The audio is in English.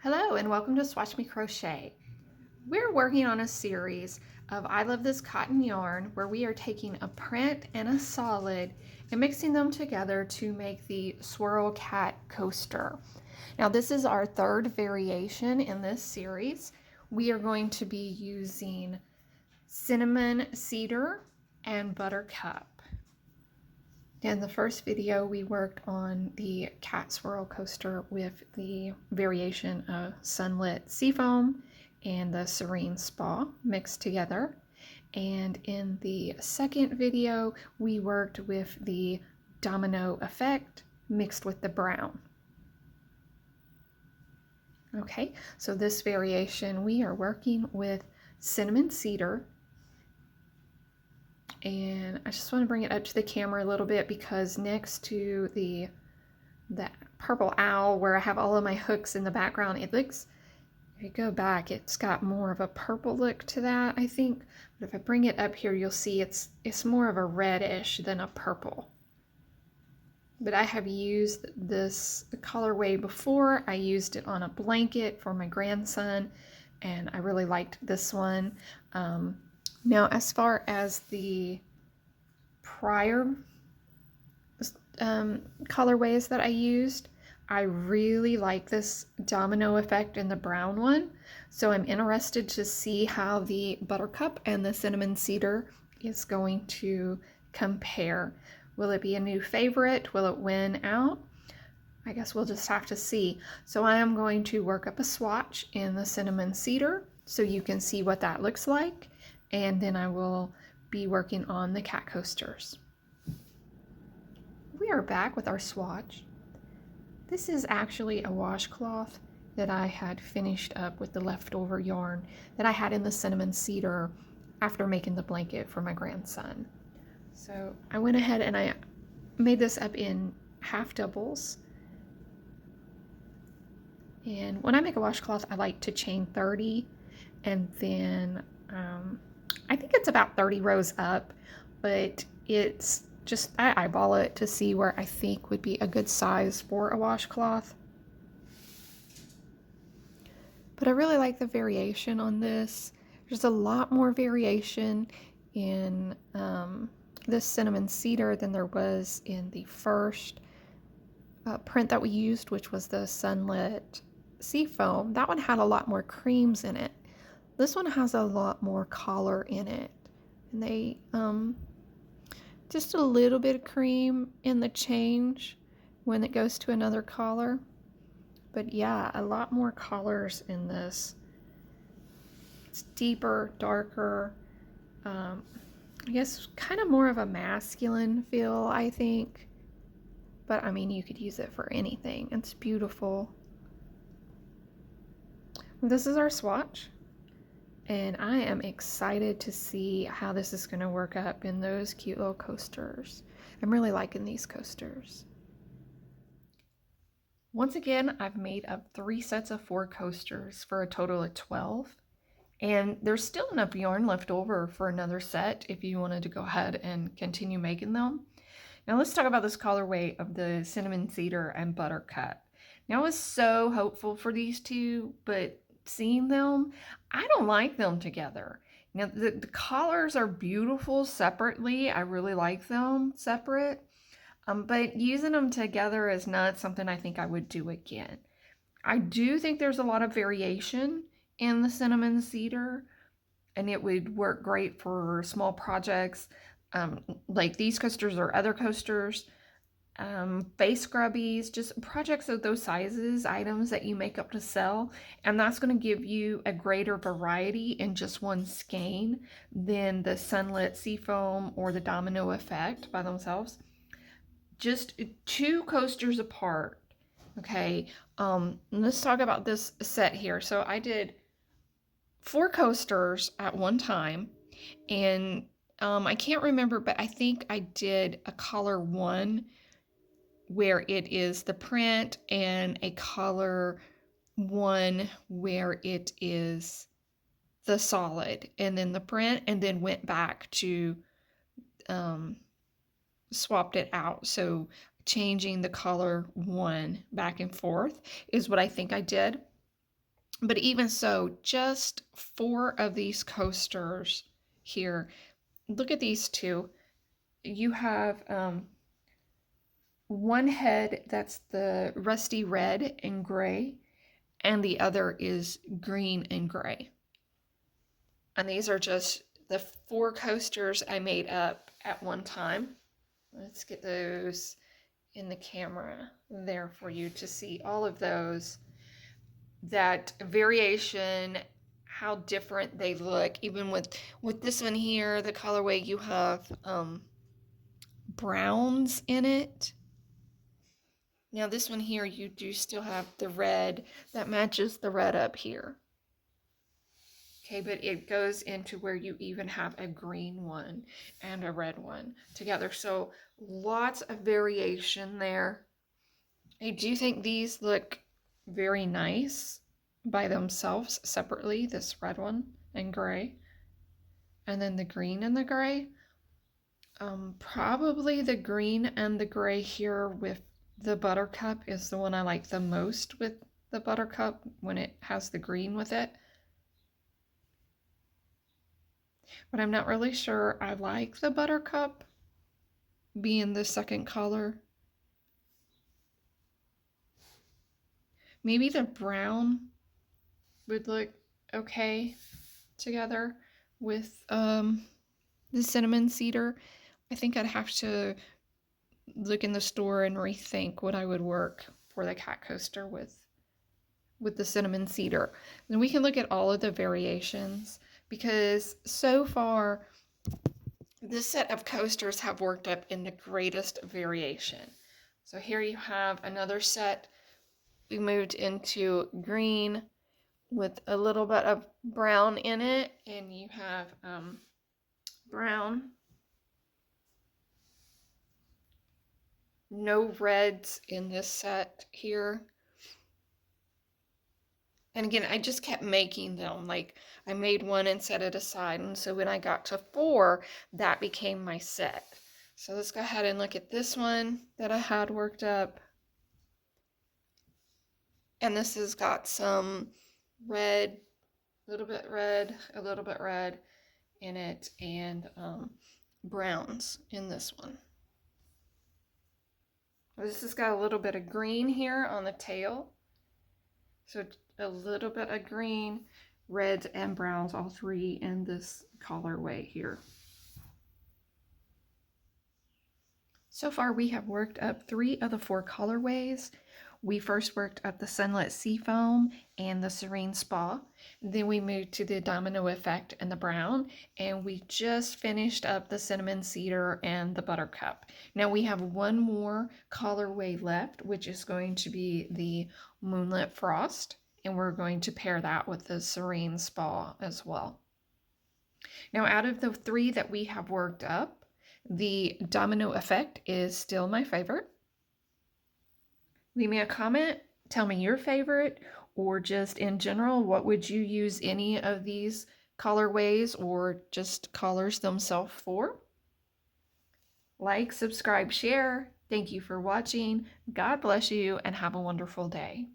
Hello and welcome to Swatch Me Crochet. We're working on a series of I Love This Cotton Yarn where we are taking a print and a solid and mixing them together to make the Swirl Cat Coaster. Now this is our third variation in this series. We are going to be using Cinnamon, Cedar, and Buttercup. In the first video, we worked on the cat swirl coaster with the variation of Sunlit Seafoam and the Serene Spa mixed together. And in the second video, we worked with the Domino Effect mixed with the brown. Okay, so this variation, we are working with Cinnamon Cedar. And I just want to bring it up to the camera a little bit because next to that purple owl where I have all of my hooks in the background, it looks, if you go back, it's got more of a purple look to that, I think. But if I bring it up here, you'll see it's more of a reddish than a purple. But I have used this colorway before. I used it on a blanket for my grandson, and I really liked this one. Now, as far as the prior colorways that I used, I really like this Domino Effect in the brown one. So I'm interested to see how the Buttercup and the Cinnamon Cedar is going to compare. Will it be a new favorite? Will it win out? I guess we'll just have to see. So I am going to work up a swatch in the Cinnamon Cedar so you can see what that looks like. And then I will be working on the cat coasters. We are back with our swatch. This is actually a washcloth that I had finished up with the leftover yarn that I had in the Cinnamon Cedar after making the blanket for my grandson. So I went ahead and I made this up in half doubles. And when I make a washcloth, I like to chain 30 and then I think it's about 30 rows up, but it's just, I eyeball it to see where I think would be a good size for a washcloth. But I really like the variation on this. There's a lot more variation in this Cinnamon Cedar than there was in the first print that we used, which was the Sunlit Seafoam. That one had a lot more creams in it. This one has a lot more color in it, and they just a little bit of cream in the change when it goes to another color. But yeah, a lot more colors in this. It's deeper, darker, I guess kind of more of a masculine feel, I think. But I mean, you could use it for anything. It's beautiful. This is our swatch. And I am excited to see how this is going to work up in those cute little coasters. I'm really liking these coasters. Once again, I've made up 3 sets of 4 coasters for a total of 12. And there's still enough yarn left over for another set if you wanted to go ahead and continue making them. Now let's talk about this colorway of the Cinnamon Cedar and Buttercup. Now I was so hopeful for these two, but seeing them, I don't like them together. Now the collars are beautiful separately. I really like them separate, but using them together is not something I think I would do again. I do think there's a lot of variation in the Cinnamon Cedar, and it would work great for small projects like these coasters or other coasters. Face scrubbies, just projects of those sizes, items that you make up to sell, and that's going to give you a greater variety in just one skein than the Sunlit Seafoam or the Domino Effect by themselves. Just 2 coasters apart. Okay, let's talk about this set here. So I did 4 coasters at one time, and I can't remember, but I think I did a color 1 where it is the print and a color 1 where it is the solid and then the print, and then went back to swapped it out. So changing the color 1 back and forth is what I think I did. But even so, just 4 of these coasters here. Look at these two. You have one head that's the rusty red and gray, and the other is green and gray. And these are just the 4 coasters I made up at one time. Let's get those in the camera there for you to see all of those. That variation, how different they look. Even with this one here, the colorway, you have browns in it. Now this one here, you do still have the red that matches the red up here. Okay, but it goes into where you even have a green one and a red one together. So lots of variation there. I do think these look very nice by themselves separately, this red one and gray. And then the green and the gray. Probably the green and the gray here with the Buttercup is the one I like the most with the Buttercup when it has the green with it. But I'm not really sure I like the Buttercup being the second color. Maybe the brown would look okay together with the cinnamon cedar. I think I'd have to look in the store and rethink what I would work for the cat coaster with the cinnamon cedar. Then we can look at all of the variations, because so far this set of coasters have worked up in the greatest variation. So here you have another set. We moved into green with a little bit of brown in it, and you have brown. No reds in this set here. And again, I just kept making them. Like, I made one and set it aside. And so when I got to 4, that became my set. So let's go ahead and look at this one that I had worked up. And this has got some red, a little bit red in it, and browns in this one. This has got a little bit of green here on the tail. So a little bit of green, reds, and browns, all 3 in this colorway here. So far we have worked up 3 of the 4 colorways. We first worked up the Sunlit Seafoam and the Serene Spa. Then we moved to the Domino Effect and the brown, and we just finished up the Cinnamon Cedar and the Buttercup. Now we have one more colorway left, which is going to be the Moonlit Frost, and we're going to pair that with the Serene Spa as well. Now out of the 3 that we have worked up, the Domino Effect is still my favorite. Leave me a comment, tell me your favorite, or just in general, what would you use any of these colorways or just colors themselves for? Like, subscribe, share. Thank you for watching. God bless you and have a wonderful day.